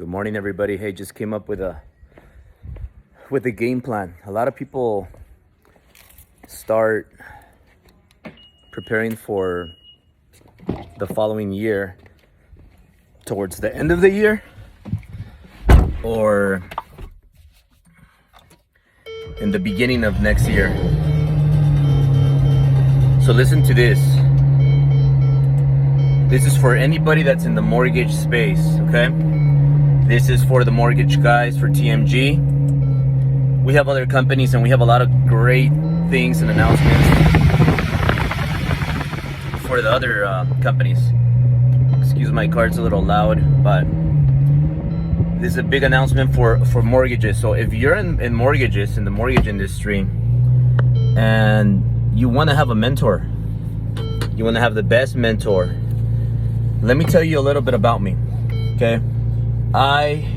Good morning, everybody. Hey, just came up with a game plan. A lot of people start preparing for the following year towards the end of the year or in the beginning of next year. So listen to this. This is for anybody that's in the mortgage space, okay? This is for the mortgage guys, for TMG. We have other companies and we have a lot of great things and announcements for the other companies. Excuse my car's a little loud, but this is a big announcement for mortgages. So if you're in mortgages, in the mortgage industry, and you want to have a mentor, you want to have the best mentor, let me tell you a little bit about me, okay? I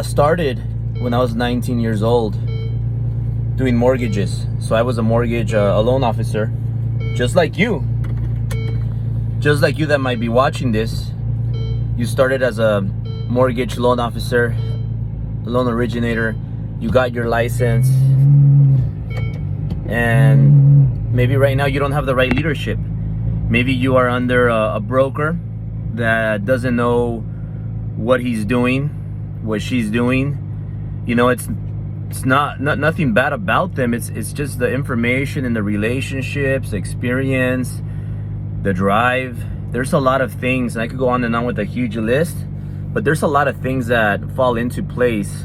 started when I was 19 years old doing mortgages. So I was a mortgage, a loan officer, just like you that might be watching this. You started as a mortgage loan officer, loan originator. You got your license, and maybe right now you don't have the right leadership. Maybe you are under a broker that doesn't know what he's doing, what she's doing. You know, it's not nothing bad about them. It's just the information and the relationships, the experience, the drive. There's a lot of things, and I could go on and on with a huge list, but there's a lot of things that fall into place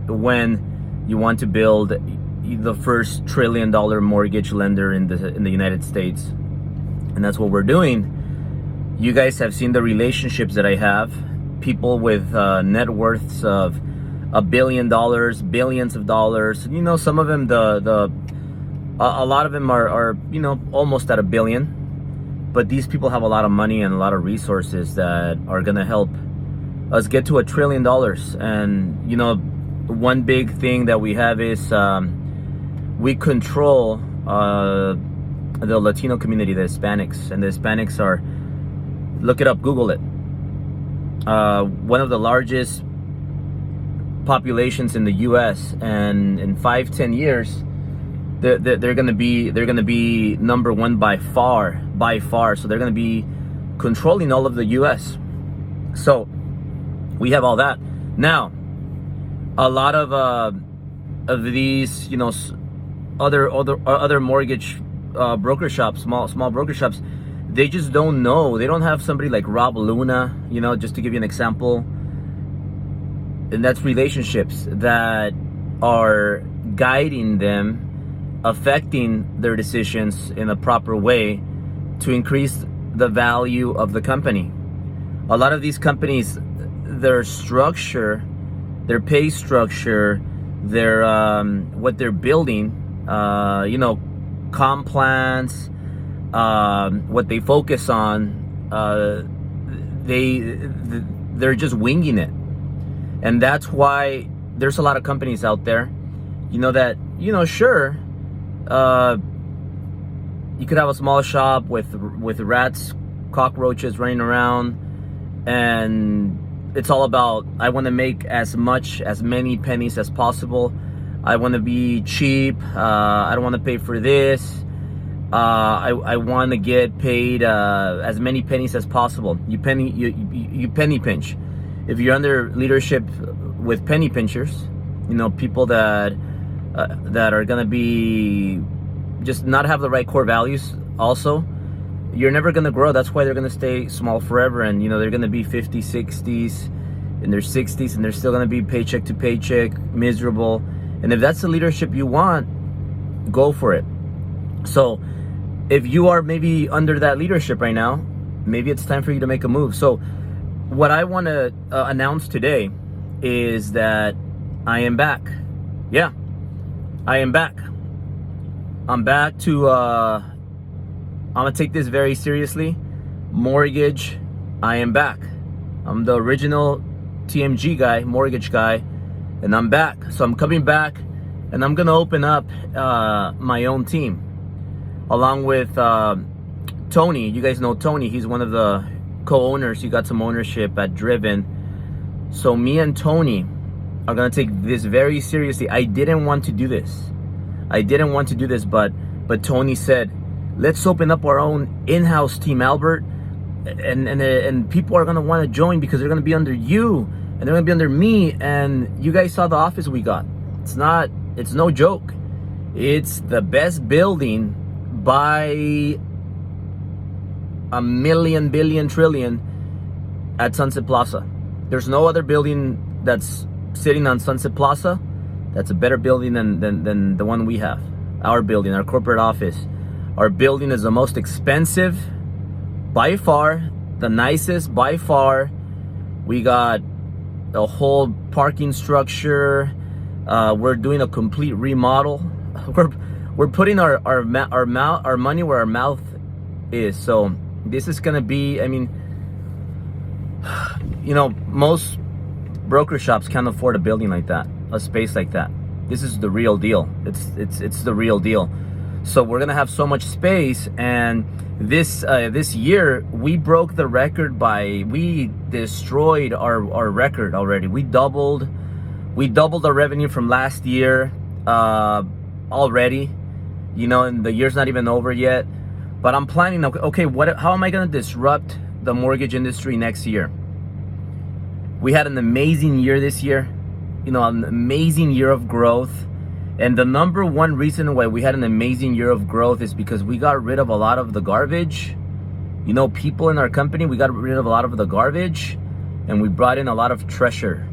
when you want to build the first $1 trillion mortgage lender in the United States. And that's what we're doing. You guys have seen the relationships that I have. People with net worths of $1 billion, billions of dollars. You know, some of them, a lot of them are you know, almost at $1 billion. But these people have a lot of money and a lot of resources that are gonna help us get to $1 trillion. And you know, one big thing that we have is we control the Latino community, the Hispanics. And the Hispanics are, look it up, Google it, one of the largest populations in the US, and in 5-10 years they're gonna be number one by far. So they're gonna be controlling all of the US. So we have all that. Now a lot of these, you know, other mortgage broker shops, small broker shops, they just don't know. They don't have somebody like Rob Luna, you know, just to give you an example. And that's relationships that are guiding them, affecting their decisions in a proper way to increase the value of the company. A lot of these companies, their structure, their pay structure, their what they're building, you know, comp plans, what they focus on, they're just winging it. And that's why there's a lot of companies out there, you know, that, you know, sure, you could have a small shop with rats, cockroaches running around, and it's all about, I want to make as many pennies as possible. I want to be cheap. I don't want to pay for this. I want to get paid as many pennies as possible. You penny pinch. If you're under leadership with penny pinchers, you know, people that are gonna be just not have the right core values. Also, you're never gonna grow. That's why they're gonna stay small forever. And you know, they're gonna be 50s, 60s, in their 60s, and they're still gonna be paycheck to paycheck, miserable. And if that's the leadership you want, go for it. So if you are maybe under that leadership right now, maybe it's time for you to make a move. So what I want to announce today is that I am back. Yeah, I am back. I'm back to, I'm going to take this very seriously. Mortgage, I am back. I'm the original TMG guy, mortgage guy, and I'm back. So I'm coming back, and I'm going to open up my own team along with Tony. You guys know Tony. He's one of the co-owners. He got some ownership at Driven. So me and Tony are gonna take this very seriously. I didn't want to do this. But Tony said, let's open up our own in-house team, Albert, and people are gonna want to join because they're gonna be under you and they're gonna be under me. And you guys saw the office we got. It's no joke. It's the best building by a million, billion, trillion at Sunset Plaza. There's no other building that's sitting on Sunset Plaza that's a better building than the one we have. Our building, our corporate office. Our building is the most expensive by far, the nicest by far. We got a whole parking structure. We're doing a complete remodel. We're putting our money where our mouth is. So this is gonna be, I mean, most broker shops can't afford a building like that, a space like that. This is the real deal. It's the real deal. So we're gonna have so much space, and this year we broke the record we destroyed our record already. We doubled our revenue from last year already, and the year's not even over yet. But I'm planning, okay, how am I gonna disrupt the mortgage industry next year? We had an amazing year this year, an amazing year of growth. And the number one reason why we had an amazing year of growth is because we got rid of a lot of the garbage. People in our company, we got rid of a lot of the garbage, and we brought in a lot of treasure.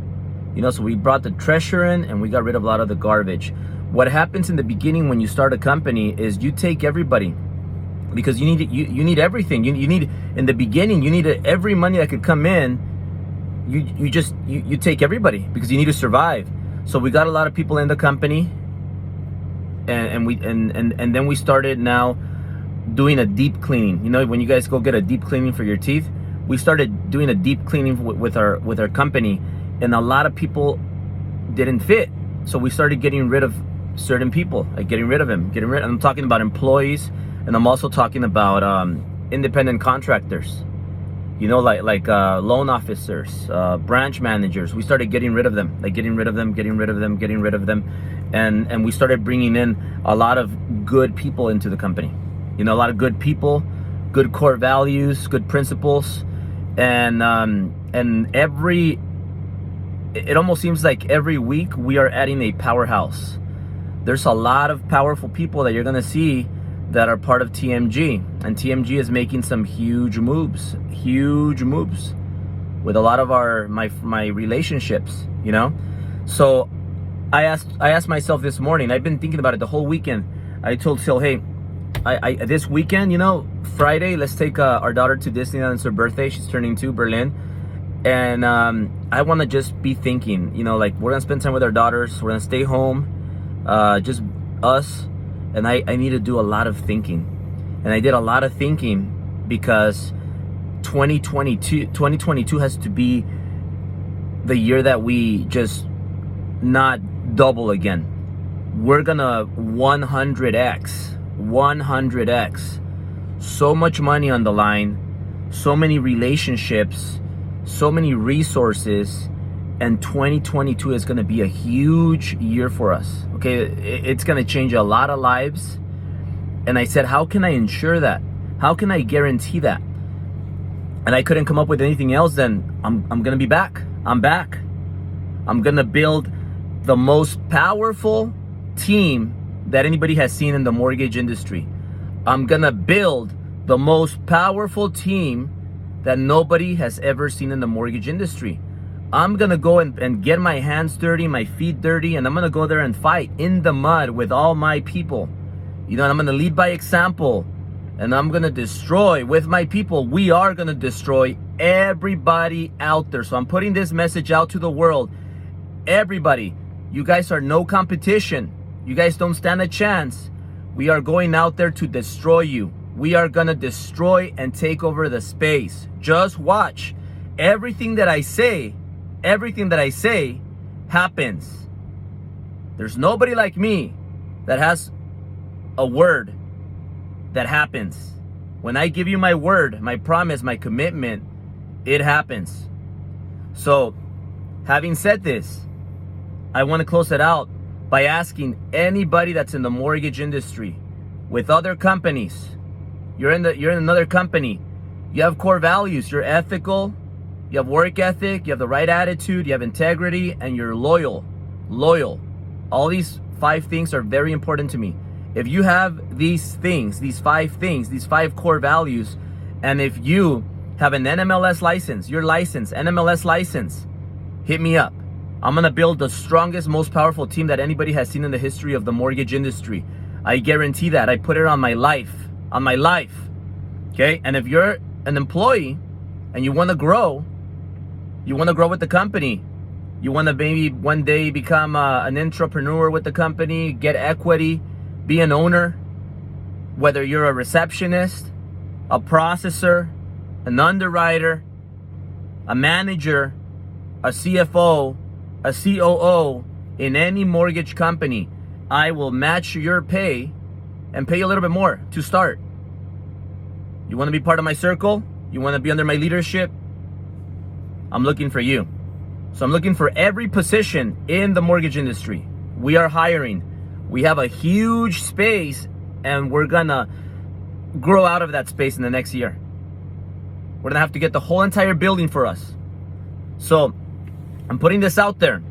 So we brought the treasure in and we got rid of a lot of the garbage. What happens in the beginning when you start a company is you take everybody, because you need everything. You need, in the beginning, you need every money that could come in. You take everybody because you need to survive. So we got a lot of people in the company, and then we started now doing a deep cleaning. When you guys go get a deep cleaning for your teeth, we started doing a deep cleaning with our company, and a lot of people didn't fit. So we started getting rid of certain people, I'm talking about employees, and I'm also talking about independent contractors. Like loan officers, branch managers. We started getting rid of them, and we started bringing in a lot of good people into the company. A lot of good people, good core values, good principles, and it almost seems like every week we are adding a powerhouse. There's a lot of powerful people that you're gonna see that are part of TMG, and TMG is making some huge moves with a lot of my relationships. So I asked myself this morning. I've been thinking about it the whole weekend. I told Sil, hey, I this weekend, Friday, let's take our daughter to Disneyland. It's her birthday. She's turning 2, Berlin, and I want to just be thinking, like, we're gonna spend time with our daughters. We're gonna stay home, just us. And I need to do a lot of thinking. And I did a lot of thinking because 2022 has to be the year that we just not double again. We're gonna 100x. So much money on the line, so many relationships, so many resources. And 2022 is going to be a huge year for us. Okay, it's going to change a lot of lives. And I said, how can I ensure that? How can I guarantee that? And I couldn't come up with anything else. Then I'm going to be back. I'm back. I'm going to build the most powerful team that anybody has seen in the mortgage industry. I'm going to build the most powerful team that nobody has ever seen in the mortgage industry. I'm gonna go and get my hands dirty, my feet dirty, and I'm gonna go there and fight in the mud with all my people. And I'm gonna lead by example, and I'm gonna destroy with my people. We are gonna destroy everybody out there. So I'm putting this message out to the world. Everybody, you guys are no competition. You guys don't stand a chance. We are going out there to destroy you. We are gonna destroy and take over the space. Just watch. Everything that I say happens. There's nobody like me that has a word that happens. When I give you my word, my promise, my commitment, it happens. So Having said this, I want to close it out by asking anybody that's in the mortgage industry with other companies. You're in another company. You have core values. You're ethical. You have work ethic. You have the right attitude. You have integrity, and you're loyal. Loyal. All these 5 things are very important to me. If you have these things, these 5 things, these 5 core values, and if you have an NMLS license, your license, NMLS license, hit me up. I'm gonna build the strongest, most powerful team that anybody has seen in the history of the mortgage industry. I guarantee that. I put it on my life. On my life. Okay? And if you're an employee and you wanna grow with the company, you wanna maybe one day become an entrepreneur with the company, get equity, be an owner, whether you're a receptionist, a processor, an underwriter, a manager, a CFO, a COO in any mortgage company, I will match your pay and pay you a little bit more to start. You want to be part of my circle? You want to be under my leadership? I'm looking for you. So I'm looking for every position in the mortgage industry. We are hiring. We have a huge space, and we're gonna grow out of that space in the next year. We're gonna have to get the whole entire building for us. So I'm putting this out there.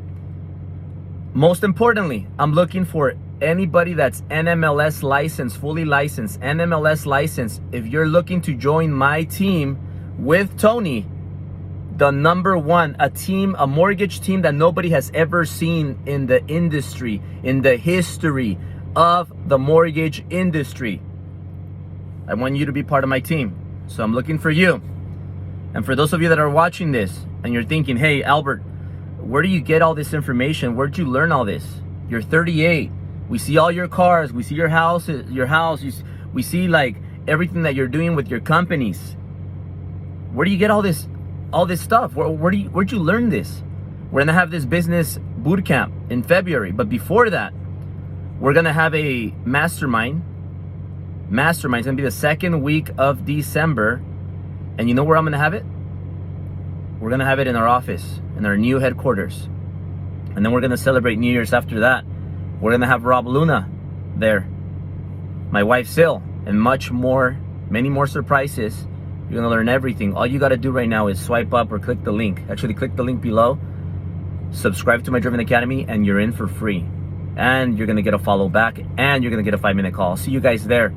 Most importantly, I'm looking for anybody that's NMLS licensed, fully licensed, NMLS licensed. If you're looking to join my team with Tony, the number one, a mortgage team that nobody has ever seen in the industry, in the history of the mortgage industry. I want you to be part of my team. So I'm looking for you. And for those of you that are watching this and you're thinking, hey, Albert, where do you get all this information? Where'd you learn all this? You're 38. We see all your cars. We see your house. We see like everything that you're doing with your companies. Where do you get all this stuff? Where'd you learn this? We're gonna have this business boot camp in February, but before that, we're gonna have a mastermind. Mastermind's gonna be the second week of December, and you know where I'm gonna have it? We're gonna have it in our office, in our new headquarters, and then we're gonna celebrate New Year's after that. We're gonna have Rob Luna there, my wife Sil, and much more, many more surprises. You're gonna learn everything. All you gotta do right now is swipe up or click the link. Actually, click the link below, subscribe to my Driven Academy, and you're in for free. And you're gonna get a follow back, and you're gonna get a 5-minute call. See you guys there.